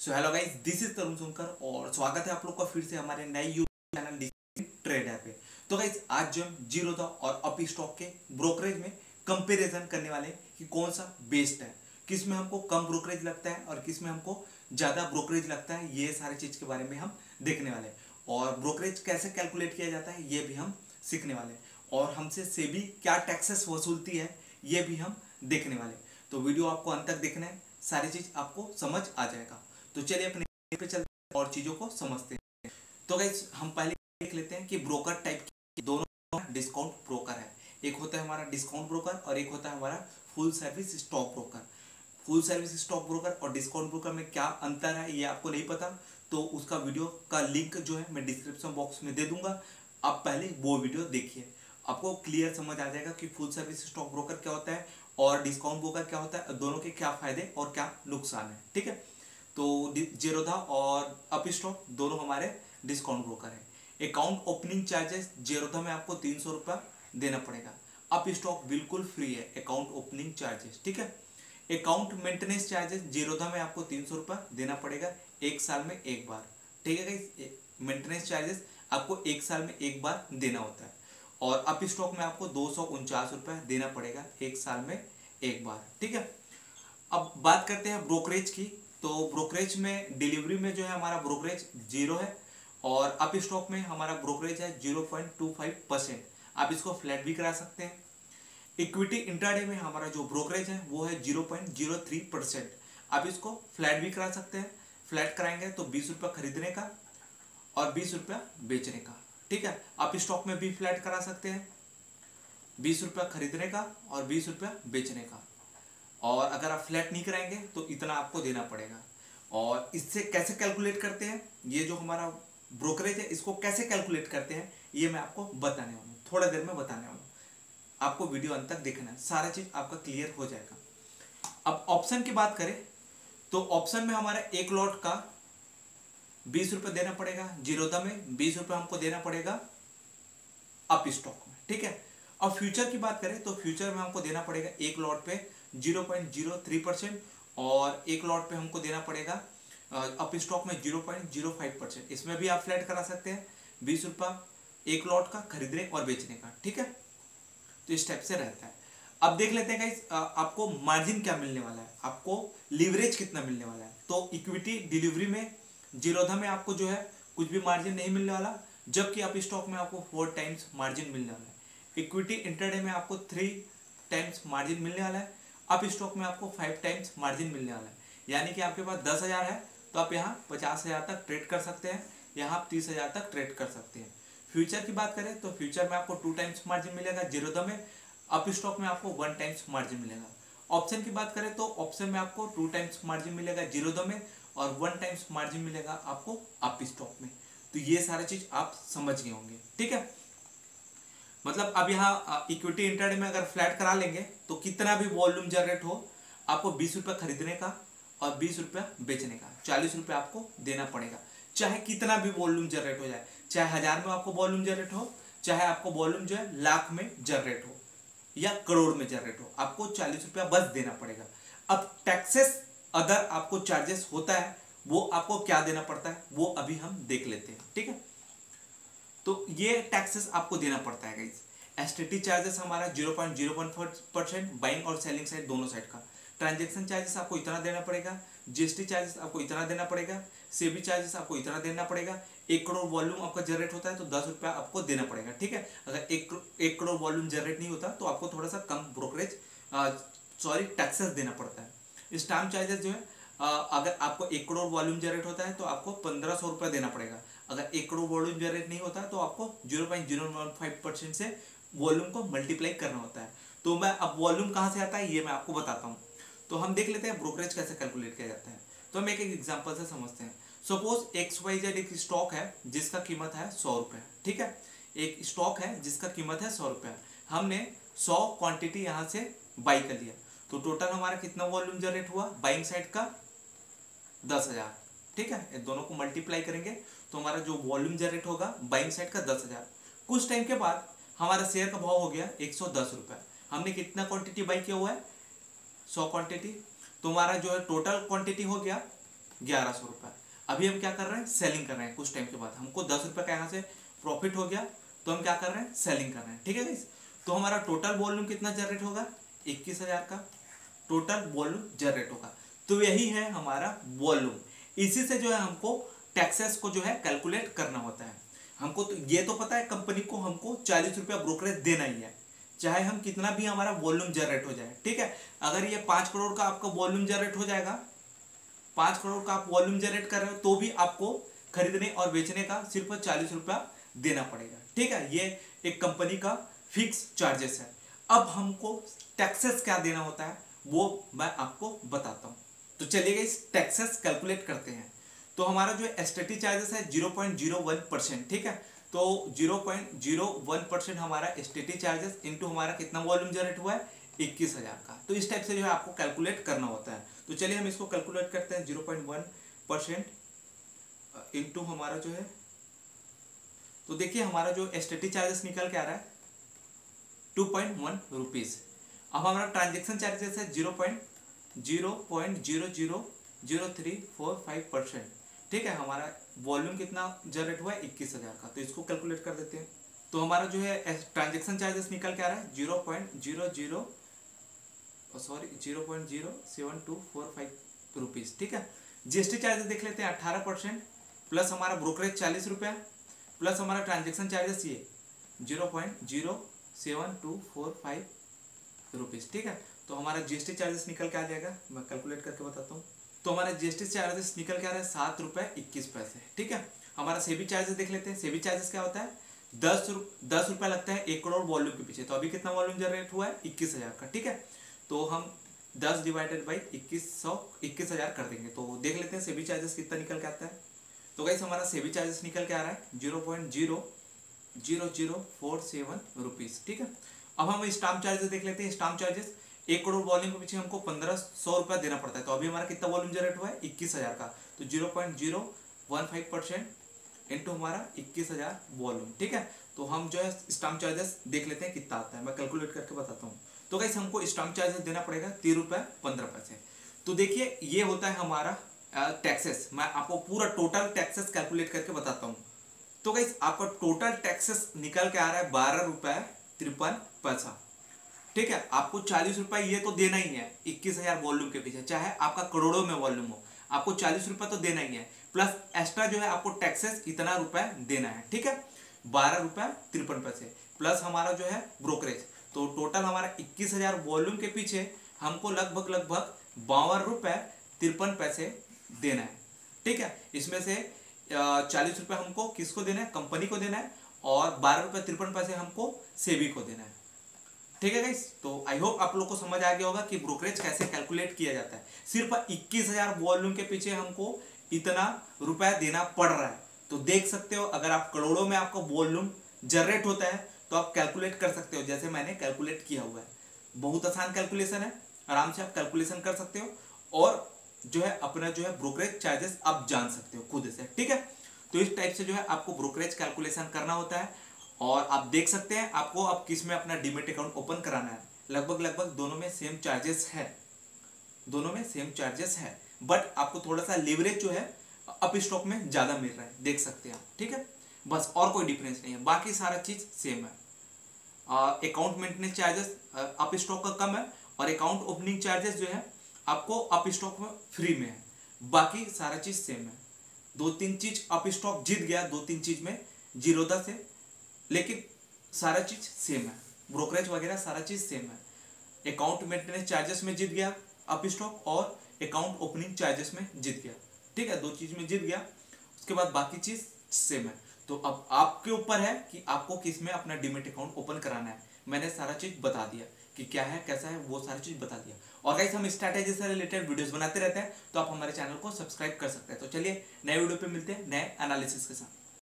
So hello guys, this is Tarun Sonkar और स्वागत है आप लोग का फिर से हमारे नए यूट्यूब चैनल ट्रेडर पे। तो गाइस आज जो हम जीरोधा और अपी स्टॉक के ब्रोकरेज में कंपैरिजन करने वाले हैं कि कौन सा बेस्ट है, किस में हमको कम ब्रोकरेज लगता है और किस में हमको ज़्यादा ब्रोकरेज लगता है। ये सारी चीज़ के बारे में हम देखने वाले हैं और ब्रोकरेज कैसे कैलकुलेट किया जाता है ये भी हम सीखने वाले हैं और हमसे सेबी क्या टैक्सेस वसूलती है ये भी हम देखने वाले हैं। तो वीडियो आपको अंत तक देखना है, सारी चीज़ आपको समझ आ जाएगा। तो चलिए अपने पे चलते हैं और चीज़ों को समझते हैं। तो गाइस हम पहले देख लेते हैं कि ब्रोकर टाइप के दोनों डिस्काउंट ब्रोकर है। एक होता है हमारा डिस्काउंट ब्रोकर और एक होता है हमारा full service stock broker. Full service stock broker और डिस्काउंट ब्रोकर में क्या अंतर है ये आपको नहीं पता तो उसका वीडियो का लिंक जो है मैं डिस्क्रिप्शन बॉक्स में दे दूंगा। आप पहले वो वीडियो देखिए, आपको क्लियर समझ आ जाएगा कि फुल सर्विस स्टॉक ब्रोकर क्या होता है और डिस्काउंट ब्रोकर क्या होता है, दोनों के क्या फायदे और क्या नुकसान है। ठीक है, तो जीरोधा और अप स्टॉक दोनों हमारे डिस्काउंट ब्रोकर है। अकाउंट ओपनिंग चार्जेस जीरोधा में आपको 300 रुपया देना पड़ेगा, अप स्टॉक बिल्कुल फ्री है अकाउंट ओपनिंग चार्जेस। ठीक है, अकाउंट मेंटेनेंस चार्जेस जीरोधा में आपको 300 रुपया देना पड़ेगा एक साल में एक बार। ठीक है गाइस, मेंटेनेंस चार्जेस आपको एक साल में एक बार देना होता है और अप स्टॉक में आपको 249 रुपया देना पड़ेगा एक साल में एक बार। ठीक है, अब बात करते हैं ब्रोकरेज की। तो ब्रोकरेज में डिलीवरी में जो है हमारा ब्रोकरेज 0 है और अप स्टॉक में हमारा ब्रोकरेज है 0.25%। आप इसको फ्लैट भी करा सकते हैं। इक्विटी इंट्राडे में हमारा जो ब्रोकरेज है वो है 0.03%। आप इसको फ्लैट भी करा सकते हैं। फ्लैट कराएंगे तो 20 रुपया खरीदने का और 20 रुपया बेचने का। ठीक है, आप स्टॉक में भी फ्लैट करा सकते हैं, 20 रुपया खरीदने का और 20 रुपया बेचने का। और अगर आप फ्लैट नहीं कराएंगे तो इतना आपको देना पड़ेगा। और इससे कैसे कैलकुलेट करते हैं, ये जो हमारा ब्रोकरेज है इसको कैसे कैलकुलेट करते हैं ये मैं आपको बताने वाला हूँ, थोड़ा देर में बताने वाला हूँ। आपको वीडियो अंत तक देखना है, सारा चीज आपका क्लियर हो जाएगा। अब ऑप्शन की बात करें तो ऑप्शन में हमारा एक लॉट का 20 रुपये देना पड़ेगा जीरोधा में, 20 रुपये हमको देना पड़ेगा अप स्टॉक में। ठीक है, अब फ्यूचर की बात करें तो फ्यूचर में हमको देना पड़ेगा एक लॉट पे 0.03% और एक लॉट पे हमको देना पड़ेगा अप स्टॉक में 0.05%। इसमें भी आप फ्लैट करा सकते हैं, 20 रुपया एक लॉट का खरीदने और बेचने का। ठीक है, तो इस टाइप से रहता है। अब देख लेते हैं गाइस आपको मार्जिन क्या मिलने वाला है, आपको लीवरेज कितना मिलने वाला है। तो इक्विटी डिलीवरी में जीरोधा में आपको जो है कुछ भी मार्जिन नहीं मिलने वाला, जबकि अप स्टॉक में आपको 4 टाइम्स मार्जिन मिलने वाला है। इक्विटी इंट्राडे में आपको 3 टाइम्स मार्जिन मिलने वाला है, अप स्टॉक में आपको 5 टाइम्स मार्जिन मिलने वाला है। यानी कि आपके पास 10,000 है तो आप यहाँ 50,000 तक ट्रेड कर सकते हैं, यहाँ आप 30,000 तक ट्रेड कर सकते हैं। फ्यूचर की बात करें तो फ्यूचर में आपको 2 टाइम्स मार्जिन मिलेगा जीरोधा में, अप स्टॉक में आपको 1 टाइम्स मार्जिन मिलेगा। ऑप्शन की बात करें तो ऑप्शन में आपको 2 टाइम्स मार्जिन मिलेगा जीरोधा में और 1 टाइम्स मार्जिन मिलेगा आपको अप स्टॉक में। तो ये सारा चीज आप समझ गए होंगे। ठीक है, मतलब अब यहाँ इक्विटी इंट्राडे में अगर फ्लैट करा लेंगे तो कितना भी वॉल्यूम जनरेट हो आपको 20 रुपया खरीदने का और 20 रुपया बेचने का, 40 रुपया आपको देना पड़ेगा। चाहे कितना भी वॉल्यूम जनरेट हो जाए, चाहे 1000 में आपको वॉल्यूम जनरेट हो, चाहे आपको वॉल्यूम जो है लाख में जनरेट हो या करोड़ में जनरेट हो, आपको 40 रुपया बस देना पड़ेगा। अब टैक्सेस अगर आपको चार्जेस होता है वो आपको क्या देना पड़ता है वो अभी हम देख लेते हैं। ठीक है, तो ये टैक्सेस आपको देना पड़ता है गाइस। एसटीटी चार्जेस हमारा 0.01% बाइंग और सेलिंग साइड दोनों साइड का। ट्रांजैक्शन चार्जेस आपको इतना देना पड़ेगा, जीएसटी चार्जेस आपको इतना देना पड़ेगा, सेबी चार्जेस आपको इतना देना पड़ेगा। 1 करोड़ वॉल्यूम आपका जनरेट होता है तो 10 रुपया आपको देना पड़ेगा। ठीक है, अगर 1 करोड़ वॉल्यूम जनरेट नहीं होता तो आपको थोड़ा सा कम ब्रोकरेज टैक्सेस देना पड़ता है। स्टाम्प चार्जेस जो है अगर आपको 1 करोड़ वॉल्यूम जनरेट होता है तो आपको 1500 रुपया देना पड़ेगा। अगर 1 करोड़ वॉल्यूम जनरेट नहीं होता तो आपको 0.015% से वॉल्यूम को मल्टीप्लाई करना होता है। तो मैं अब वॉल्यूम कहाँ से आता है ये मैं आपको बताता हूँ। तो हम देख लेते हैं ब्रोकरेज कैसे कैलकुलेट किया जाता है। तो हम एक एग्जांपल से समझते हैं। सपोज XYZ एक स्टॉक है जिसका कीमत है 100 रुपये। ठीक है, एक स्टॉक है जिसका कीमत है 100 रुपया, हमने 100 क्वांटिटी यहाँ से बाई कर लिया तो टोटल हमारा कितना वॉल्यूम जनरेट हुआ बाइंग साइड का 10,000। ठीक है, ये दोनों को मल्टीप्लाई करेंगे तो हमारा जो वॉल्यूम जनरेट होगा बाइंग साइड का 10,000। कुछ टाइम के बाद हमारा शेयर का भाव हो गया 110 रुपये। हमने कितना क्वांटिटी बाई किया हुआ है 100 क्वांटिटी, तो हमारा जो है टोटल क्वांटिटी हो गया 1100 रुपये। अभी हम क्या कर रहे हैं, सेलिंग कर रहे हैं। कुछ टाइम के बाद हमको 10 रुपये का यहाँ से प्रॉफिट हो गया, तो हम क्या कर रहे हैं, सेलिंग कर रहे हैं। ठीक है गाइस, तो हमारा टोटल वॉल्यूम कितना जनरेट होगा, 21,000 का टोटल वॉल्यूम जनरेट होगा। तो यही है हमारा वॉल्यूम। इसी से जो है हमको टैक्सेस को जो है कैलकुलेट करना होता है। हमको तो ये तो पता है कंपनी को हमको 40 रुपया ब्रोकरेज देना ही है, चाहे हम कितना भी हमारा वॉल्यूम जनरेट हो जाए। ठीक है, अगर ये 5 करोड़ का आपका वॉल्यूम जनरेट हो जाएगा, 5 करोड़ का आप वॉल्यूम जनरेट कर रहे हो, तो भी आपको खरीदने और बेचने का सिर्फ 40 रुपया देना पड़ेगा। ठीक है, ये एक कंपनी का फिक्स चार्जेस है। अब हमको टैक्सेस क्या देना होता है वो मैं आपको बताता हूं। तो चलिए इस टैक्सेस कैलकुलेट करते हैं। तो हमारा जो एसटीटी चार्जेस है 0.01%। ठीक है, तो 0.01% हमारा एसटीटी चार्जेस इंटू हमारा कितना वॉल्यूम जनरेट हुआ है, 21,000 का। तो इस टाइप से जो है आपको कैलकुलेट करना होता है। तो चलिए हम इसको कैलकुलेट करते हैं। 0.1% इंटू हमारा जो है, तो देखिए हमारा जो एसटीटी चार्जेस निकल के आ रहा है 2.1 रुपीज। अब हमारा ट्रांजेक्शन चार्जेस है 0.0000345%। ठीक है, हमारा वॉल्यूम कितना जनरेट हुआ है, 21,000 का। तो इसको कैलकुलेट कर देते हैं। तो हमारा जो है ट्रांजेक्शन चार्जेस निकल के आ रहा है 0.07245 रुपीज। ठीक है, जीएसटी चार्जेस देख लेते हैं 18%, प्लस हमारा ब्रोकरेज 40 रुपया, प्लस हमारा ट्रांजेक्शन चार्जेस ये 0.07245 रुपीज। ठीक है, तो हमारा जीएसटी चार्जेस निकल के आ जाएगा, मैं कैलकुलेट करके बताता हूँ। तो हमारा जीएसटी चार्जेस निकल के आ रहा है 7 रुपये 21 पैसे। ठीक है, हमारा सेबी चार्जेस देख लेते हैं। सेबी चार्जेस क्या होता है, 10 रुपया लगता है 1 करोड़ वॉल्यूम के पीछे। तो अभी कितना वॉल्यूम जनरेट हुआ है, 21,000 का। ठीक है, तो हम 10 डिवाइडेड बाई 21,000 कर देंगे। तो देख लेते हैं सेबी चार्जेस कितना निकल के आता है। तो गाइस हमारा सेबी चार्जेस निकल के आ रहा है 0.00047 रुपीज। ठीक है, अब हम स्टाम्प चार्जेस देख लेते हैं। स्टाम्प चार्जेस 1 करोड़ वॉल्यूम के पीछे हमको 1500 रुपया देना पड़ता है। तो अभी हमारा कितना वॉल्यूम जनरेट हुआ है, 21,000 का। तो 0.015% इंटू हमारा 21,000 वॉल्यूम। ठीक है, तो हम जो है स्टाम्प चार्जेस देख लेते हैं कितना आता है, मैं कैलकुलेट करके बताता हूँ। तो गाइस हमको स्टाम्प चार्जेस देना पड़ेगा 3 रुपये 15 पैसे। तो देखिए ये होता है हमारा टैक्सेस। मैं आपको पूरा टोटल टैक्सेस कैलकुलेट करके बताता हूँ। तो गाइस आपका टोटल टैक्सेस निकल के आ रहा है 12 रुपये 53 पैसा। ठीक है, आपको 40 रुपये ये तो देना ही है 21,000 वॉल्यूम के पीछे, चाहे आपका करोड़ों में वॉल्यूम हो, आपको 40 रुपये तो देना ही है। प्लस एक्स्ट्रा जो है आपको टैक्सेस इतना रुपए देना है। ठीक है, 12 रुपये 53 पैसे, प्लस हमारा जो है ब्रोकरेज। तो टोटल हमारा 21,000 वॉल्यूम के पीछे हमको लगभग 52 रुपये 53 पैसे देना है। ठीक है, इसमें से 40 रुपये हमको किसको देना है, कंपनी को देना है, और 12 रुपये 53 पैसे हमको सेबी को देना है। ठीक है गाइस, तो आई होप आप लोग को समझ आ गया होगा कि ब्रोकरेज कैसे कैलकुलेट किया जाता है। सिर्फ 21,000 वॉल्यूम के पीछे हमको इतना रुपया देना पड़ रहा है। तो देख सकते हो, अगर आप करोड़ों में आपका वॉल्यूम जनरेट होता है तो आप कैलकुलेट कर सकते हो, जैसे मैंने कैलकुलेट किया हुआ है। बहुत आसान कैलकुलेशन है, आराम से आप कैलकुलेशन कर सकते हो, और जो है अपना जो है ब्रोकरेज चार्जेस आप जान सकते हो खुद से। ठीक है, तो इस टाइप से जो है आपको ब्रोकरेज कैलकुलेशन करना होता है। और आप देख सकते हैं आपको अब किस में अपना डीमेट अकाउंट ओपन कराना है। लगभग दोनों में सेम चार्जेस है, दोनों में सेम चार्जेस है, बट आपको थोड़ा सा लेवरेज जो है अप स्टॉक में ज्यादा मिल रहा है, देख सकते हैं आप। ठीक है, बस और कोई डिफरेंस नहीं है, बाकी सारा चीज सेम है। Account maintenance charges up stock का कम है, और अकाउंट ओपनिंग चार्जेस जो है आपको अप स्टॉक में फ्री में है, बाकी सारा चीज सेम है। 2-3 चीज अप स्टॉक जीत गया, 2-3 चीज में जीरोधा से, लेकिन सारा चीज सेम है। ब्रोकरेज वगैरह सारा चीज सेम है। अकाउंट मेंटेनेंस चार्जेस में जीत गया अप स्टॉक, और अकाउंट ओपनिंग चार्जेस में जीत गया। ठीक है, 2 चीज में जीत गया, उसके बाद बाकी चीज सेम है। तो अब आपके ऊपर है कि आपको किस में अपना डीमेट अकाउंट ओपन कराना है। मैंने सारा चीज बता दिया कि क्या है कैसा है, वो सारी चीज बता दिया। और गाइस हम स्ट्रैटेजी से रिलेटेड वीडियोस बनाते रहते हैं, तो आप हमारे चैनल को सब्सक्राइब कर सकते हैं। तो चलिए नए वीडियो पे मिलते हैं नए एनालिसिस के साथ।